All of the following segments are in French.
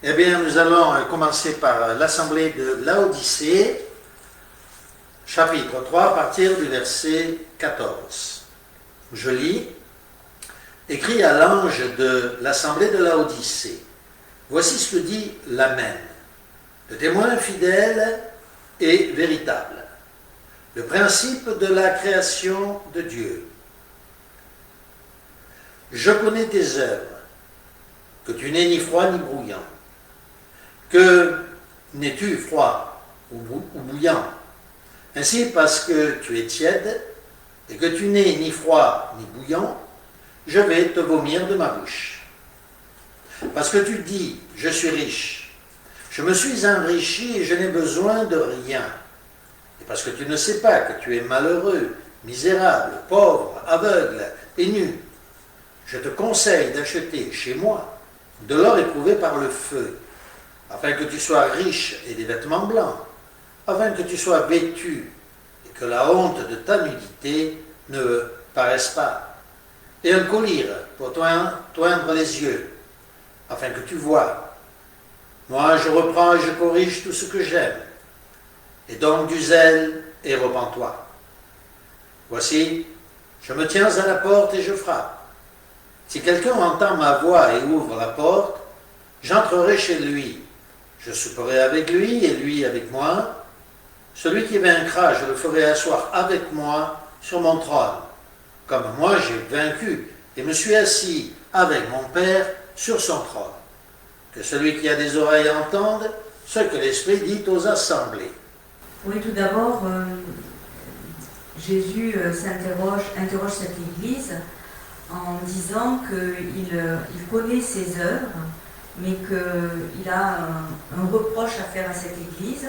Eh bien, nous allons commencer par l'Assemblée de Laodicée, chapitre 3, à partir du verset 14. Je lis, écrit à l'ange de l'Assemblée de Laodicée, voici ce que dit l'Amen, le témoin fidèle et véritable, le principe de la création de Dieu. Je connais tes œuvres, que tu n'es ni froid ni bouillant. Que n'es-tu froid ou bouillant? Ainsi, parce que tu es tiède et que tu n'es ni froid ni bouillant, je vais te vomir de ma bouche. Parce que tu dis, je suis riche, je me suis enrichi et je n'ai besoin de rien. Et parce que tu ne sais pas que tu es malheureux, misérable, pauvre, aveugle et nu, je te conseille d'acheter chez moi de l'or éprouvé par le feu, afin que tu sois riche et des vêtements blancs, afin que tu sois vêtu et que la honte de ta nudité ne paraisse pas, et un collier pour toindre les yeux, afin que tu vois. Moi, je reprends et je corrige tout ce que j'aime, et donne du zèle et repens-toi. Voici, je me tiens à la porte et je frappe. Si quelqu'un entend ma voix et ouvre la porte, j'entrerai chez lui. Je souperai avec lui et lui avec moi. Celui qui vaincra, je le ferai asseoir avec moi sur mon trône, comme moi j'ai vaincu et me suis assis avec mon Père sur son trône. Que celui qui a des oreilles entende ce que l'Esprit dit aux assemblées. Oui, tout d'abord, Jésus interroge cette Église en disant qu'il connaît ses œuvres, mais qu'il a un reproche à faire à cette Église,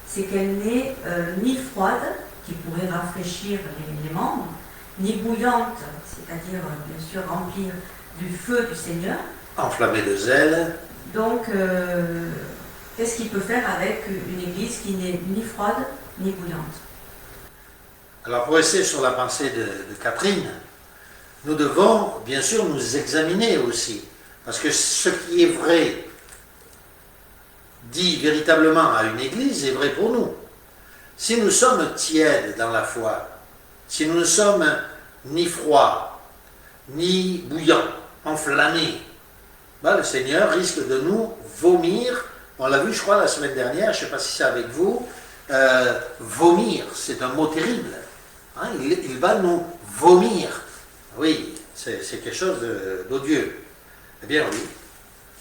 c'est qu'elle n'est ni froide, qui pourrait rafraîchir les membres, ni bouillante, c'est-à-dire bien sûr remplir du feu du Seigneur. Enflammée de zèle. Donc, qu'est-ce qu'il peut faire avec une Église qui n'est ni froide ni bouillante? Alors pour rester sur la pensée de Catherine, nous devons bien sûr nous examiner aussi. Parce que ce qui est vrai, dit véritablement à une église, est vrai pour nous. Si nous sommes tièdes dans la foi, si nous ne sommes ni froids, ni bouillants, enflammés, le Seigneur risque de nous vomir. On l'a vu, je crois, la semaine dernière, je ne sais pas si c'est avec vous, vomir, c'est un mot terrible. Hein, il va nous vomir. Oui, c'est quelque chose d'odieux. Eh bien oui,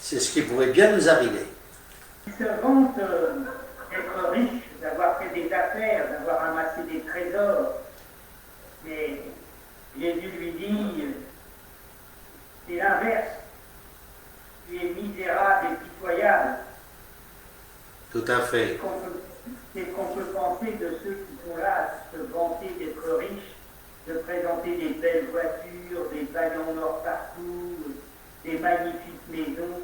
c'est ce qui pourrait bien nous arriver. Il se vante d'être riche, d'avoir fait des affaires, d'avoir amassé des trésors. Mais Jésus lui dit, c'est l'inverse. Tu es misérable et pitoyable. Tout à fait. C'est ce qu'on peut penser de ceux qui sont là à se vanter d'être riches, de présenter des belles voitures, des bagues en or partout, des magnifiques maisons,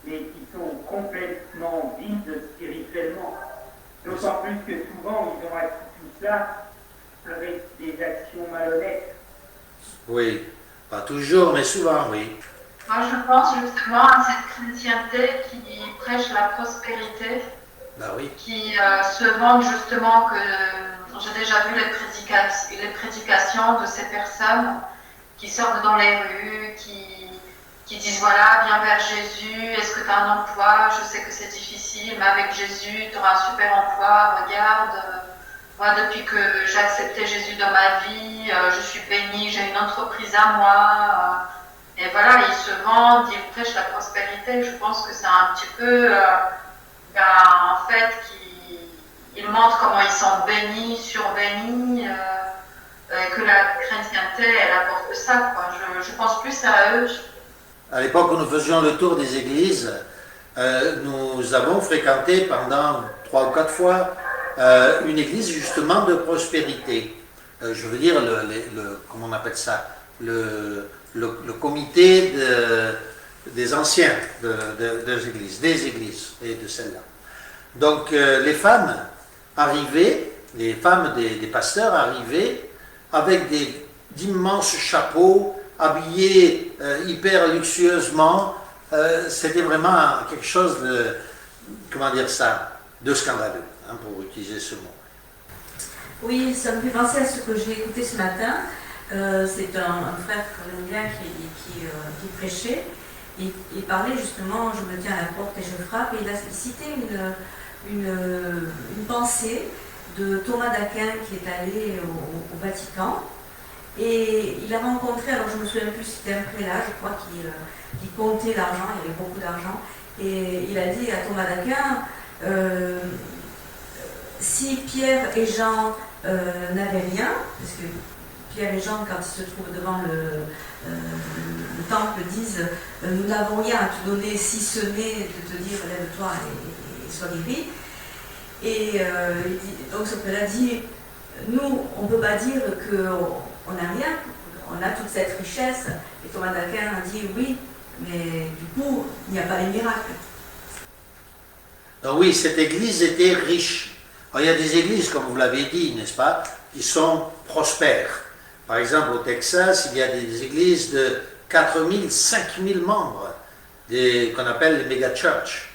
mais qui sont complètement vides spirituellement. D'autant plus que souvent, ils ont acquis tout ça avec des actions malhonnêtes. Oui, pas toujours, mais souvent, oui. Moi, je pense justement à cette chrétienté qui prêche la prospérité, Oui. qui se vante justement que j'ai déjà vu les prédications de ces personnes qui sortent dans les rues, qui disent voilà, viens vers Jésus, est-ce que tu as un emploi? Je sais que c'est difficile, mais avec Jésus, tu auras un super emploi, regarde, moi depuis que j'ai accepté Jésus dans ma vie, je suis bénie, j'ai une entreprise à moi, et voilà, ils se vendent, ils prêchent la prospérité. Je pense que c'est un petit peu, en fait, ils montrent comment ils sont bénis, surbénis, que la chrétienté, elle apporte ça, quoi. Je pense plus à eux. À l'époque où nous faisions le tour des églises, nous avons fréquenté pendant 3 ou 4 fois une église justement de prospérité. Je veux dire, comment on appelle ça, le comité des anciens des églises et de celles-là. Donc les femmes arrivaient, les femmes des pasteurs arrivaient avec d'immenses chapeaux, habillés hyper luxueusement, c'était vraiment quelque chose de, comment dire ça, de scandaleux, hein, pour utiliser ce mot. Oui, ça me fait penser à ce que j'ai écouté ce matin. C'est un frère colombien qui prêchait. Il parlait justement, je me tiens à la porte et je frappe, et il a cité une pensée de Thomas d'Aquin qui est allé au Vatican. Et il a rencontré, alors je me souviens plus si c'était un prélat, je crois, qui comptait l'argent, il y avait beaucoup d'argent. Et il a dit à Thomas d'Aquin, si Pierre et Jean n'avaient rien, parce que Pierre et Jean, quand ils se trouvent devant le temple, disent nous n'avons rien à te donner si ce n'est de te dire lève-toi et sois guéri. Et donc ce prélat dit nous, on ne peut pas dire qu'on n'a rien, on a toute cette richesse. Et Thomas d'Aquin a dit oui, mais du coup, il n'y a pas les miracles. Donc oui, cette église était riche. Alors, il y a des églises, comme vous l'avez dit, n'est-ce pas, qui sont prospères. Par exemple, au Texas, il y a des églises de 4000, 5000 membres, qu'on appelle les méga-church.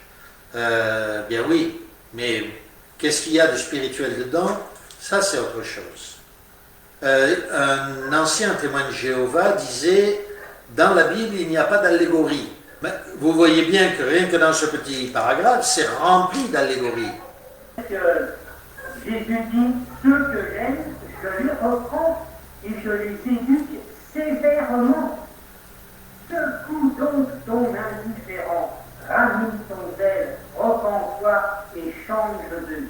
Bien oui, mais qu'est-ce qu'il y a de spirituel dedans? Ça, c'est autre chose. Un ancien témoin de Jéhovah disait, dans la Bible, il n'y a pas d'allégorie. Mais vous voyez bien que rien que dans ce petit paragraphe, c'est rempli d'allégories. Jésus dit, ceux que j'aime, je les reprends et je les éduque sévèrement. Secoue donc ton indifférent, ranime ton zèle, repens-toi et change de vie.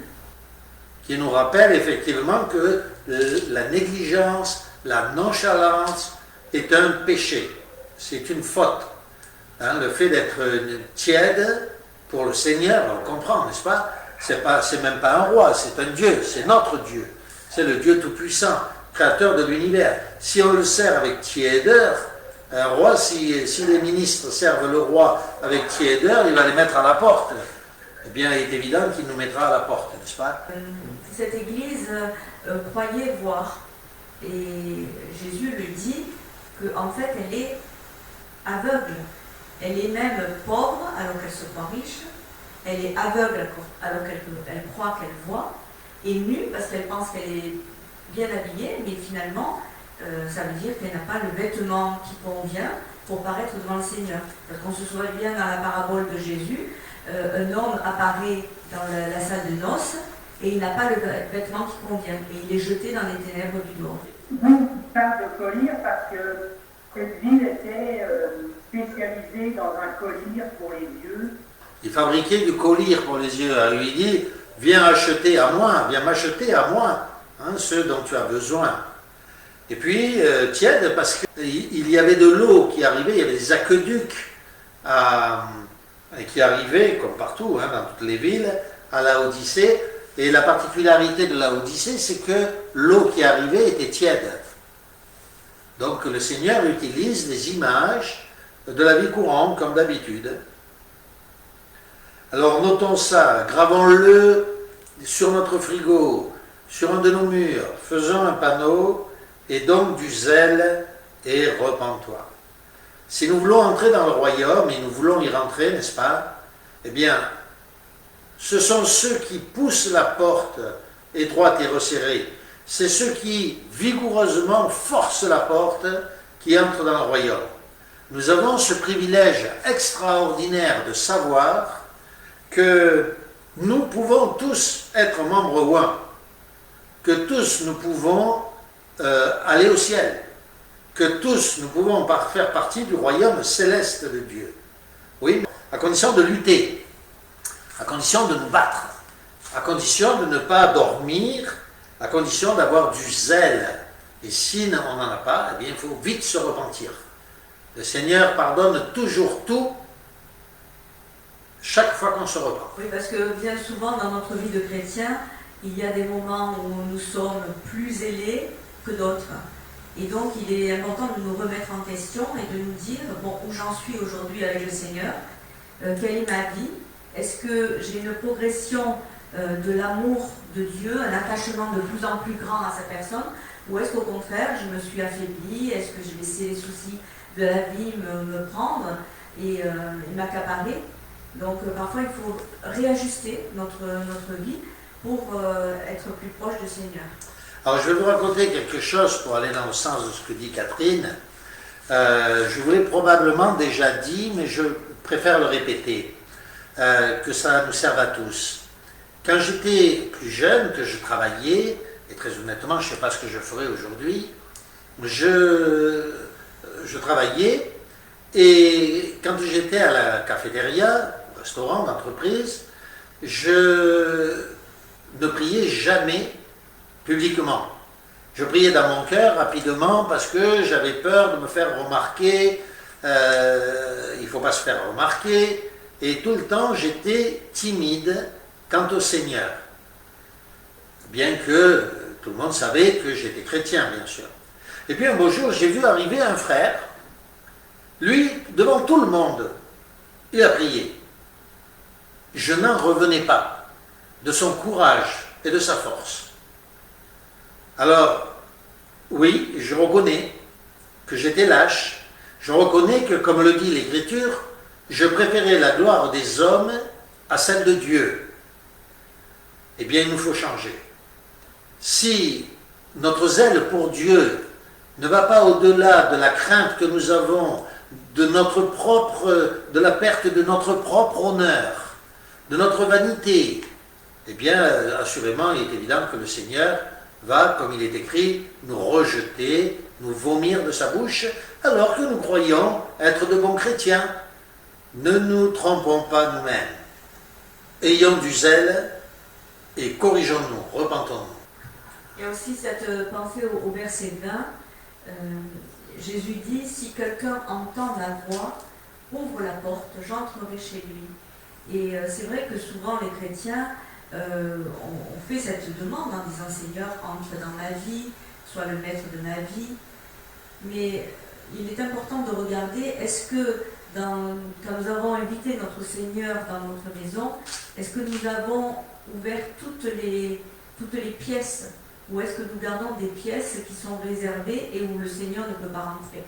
Qui nous rappelle effectivement que la négligence, la nonchalance est un péché, c'est une faute. Hein, le fait d'être tiède pour le Seigneur, on le comprend, n'est-ce pas? C'est même pas un roi, c'est un Dieu, c'est notre Dieu. C'est le Dieu Tout-Puissant, créateur de l'univers. Si on le sert avec tiédeur, un roi, si les ministres servent le roi avec tiédeur, il va les mettre à la porte. Eh bien, il est évident qu'il nous mettra à la porte, n'est-ce pas? Cette église croyait voir. Et Jésus lui dit qu'en fait, elle est aveugle. Elle est même pauvre alors qu'elle se croit riche. Elle est aveugle alors qu'elle croit qu'elle voit. Et nue parce qu'elle pense qu'elle est bien habillée. Mais finalement, ça veut dire qu'elle n'a pas le vêtement qui convient pour paraître devant le Seigneur. Parce qu'on se souvient bien dans la parabole de Jésus, un homme apparaît dans la salle de noces et il n'a pas le vêtement qui convient. Et il est jeté dans les ténèbres du dehors. Nous, qui parle de collyre parce que cette ville était spécialisée dans un collyre pour les yeux. Il fabriquait du collyre pour les yeux. Alors, il lui dit, viens acheter à moi, viens m'acheter à moi, hein, ceux dont tu as besoin. Et puis, tiède, parce qu'il y avait de l'eau qui arrivait, il y avait des aqueducs qui arrivaient, comme partout, hein, dans toutes les villes, à Laodicée. Et la particularité de Laodicée, c'est que l'eau qui arrivait était tiède. Donc le Seigneur utilise des images de la vie courante, comme d'habitude. Alors notons ça, gravons-le sur notre frigo, sur un de nos murs, faisons un panneau, et donc du zèle et repens-toi. Si nous voulons entrer dans le royaume, et nous voulons y rentrer, n'est-ce pas? Eh bien, ce sont ceux qui poussent la porte étroite et resserrée. C'est ceux qui vigoureusement forcent la porte qui entrent dans le royaume. Nous avons ce privilège extraordinaire de savoir que nous pouvons tous être membres ouins, que tous nous pouvons aller au ciel, que tous nous pouvons faire partie du royaume céleste de Dieu. Oui, à condition de lutter, à condition de nous battre, à condition de ne pas dormir, à condition d'avoir du zèle. Et si on n'en a pas, eh bien, il faut vite se repentir. Le Seigneur pardonne toujours tout, chaque fois qu'on se repent. Oui, parce que bien souvent dans notre vie de chrétien, il y a des moments où nous sommes plus zélés que d'autres. Et donc il est important de nous remettre en question et de nous dire, bon, où j'en suis aujourd'hui avec le Seigneur, quelle est ma vie, est-ce que j'ai une progression de l'amour de Dieu, un attachement de plus en plus grand à sa personne, ou est-ce qu'au contraire je me suis affaiblie, est-ce que j'ai laissé les soucis de la vie me prendre, et m'accaparer. Donc parfois il faut réajuster notre vie pour être plus proche du Seigneur. Alors je vais vous raconter quelque chose pour aller dans le sens de ce que dit Catherine. Je vous l'ai probablement déjà dit, mais je préfère le répéter, que ça nous serve à tous. Quand j'étais plus jeune, que je travaillais, et très honnêtement, je ne sais pas ce que je ferais aujourd'hui, je travaillais, et quand j'étais à la cafétéria, au restaurant d'entreprise, je ne priais jamais publiquement. Je priais dans mon cœur rapidement parce que j'avais peur de me faire remarquer, il ne faut pas se faire remarquer, et tout le temps j'étais timide quant au Seigneur. Bien que tout le monde savait que j'étais chrétien, bien sûr. Et puis un beau jour, j'ai vu arriver un frère, lui, devant tout le monde, il a prié. Je n'en revenais pas de son courage et de sa force. Alors, oui, je reconnais que j'étais lâche, je reconnais que, comme le dit l'Écriture, je préférais la gloire des hommes à celle de Dieu. Eh bien, il nous faut changer. Si notre zèle pour Dieu ne va pas au-delà de la crainte que nous avons de la perte de notre propre honneur, de notre vanité, eh bien, assurément, il est évident que le Seigneur va, comme il est écrit, nous rejeter, nous vomir de sa bouche, alors que nous croyons être de bons chrétiens. Ne nous trompons pas nous-mêmes. Ayons du zèle et corrigeons-nous, repentons-nous. Il y a aussi cette pensée au verset 20. Jésus dit, si quelqu'un entend ma voix, ouvre la porte, j'entrerai chez lui. Et c'est vrai que souvent les chrétiens on fait cette demande en disant Seigneur, entre dans ma vie, sois le maître de ma vie. Mais il est important de regarder, est-ce que quand nous avons invité notre Seigneur dans notre maison, est-ce que nous avons ouvert toutes les pièces, ou est-ce que nous gardons des pièces qui sont réservées et où le Seigneur ne peut pas rentrer?